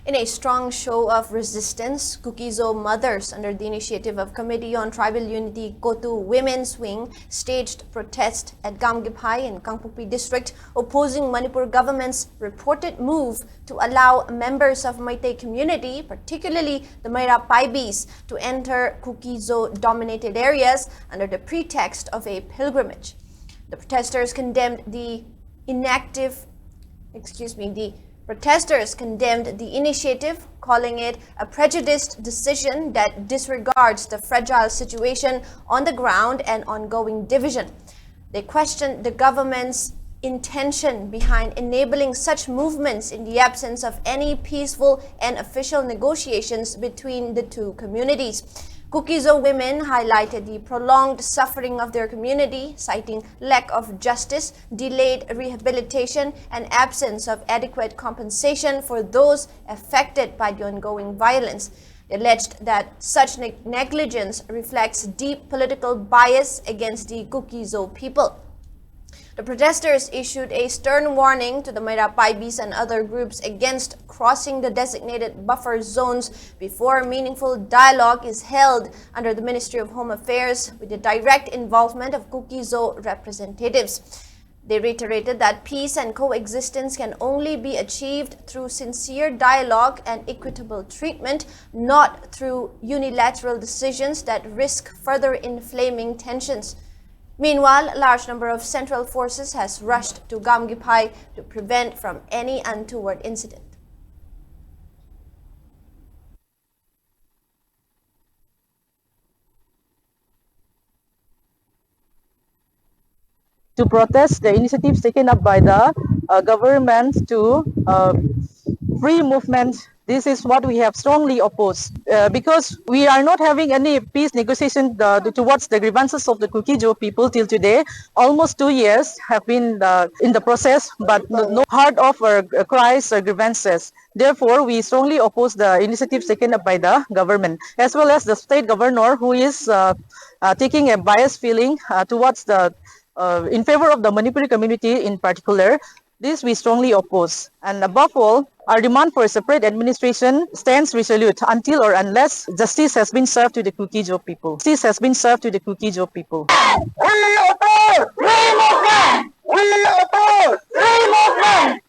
In a strong show of resistance, Kuki-Zo mothers under the initiative of Committee on Tribal Unity Kotu Women's Wing staged protest at Gamgipai in Kangpokpi district opposing Manipur government's reported move to allow members of Meitei community, particularly the Meira Paibis, to enter Kuki-Zo dominated areas under the pretext of a pilgrimage. The protesters condemned the initiative, calling it a prejudiced decision that disregards the fragile situation on the ground and ongoing division. They questioned the government's intention behind enabling such movements in the absence of any peaceful and official negotiations between the two communities. Kuki-Zo women highlighted the prolonged suffering of their community, citing lack of justice, delayed rehabilitation, and absence of adequate compensation for those affected by the ongoing violence. They alleged that such negligence reflects deep political bias against the Kuki-Zo people. The protesters issued a stern warning to the Meira Paibis and other groups against crossing the designated buffer zones before meaningful dialogue is held under the Ministry of Home Affairs with the direct involvement of Kuki-Zo representatives. They reiterated that peace and coexistence can only be achieved through sincere dialogue and equitable treatment, not through unilateral decisions that risk further inflaming tensions. Meanwhile, a large number of central forces has rushed to Gamgipai to prevent from any untoward incident. To protest the initiatives taken up by the government to free movement. This is what we have strongly opposed because we are not having any peace negotiation towards the grievances of the Kuki-Zo people till today. Almost 2 years have been in the process, but no heard of our cries or grievances. Therefore, we strongly oppose the initiatives taken up by the government, as well as the state governor, who is taking a biased feeling towards the in favor of the Manipuri community in particular. This we strongly oppose. And above all, our demand for a separate administration stands resolute until or unless justice has been served to the Kuki-Zo people. Justice has been served to the Kuki-Zo people. We oppose free movement! We oppose free movement!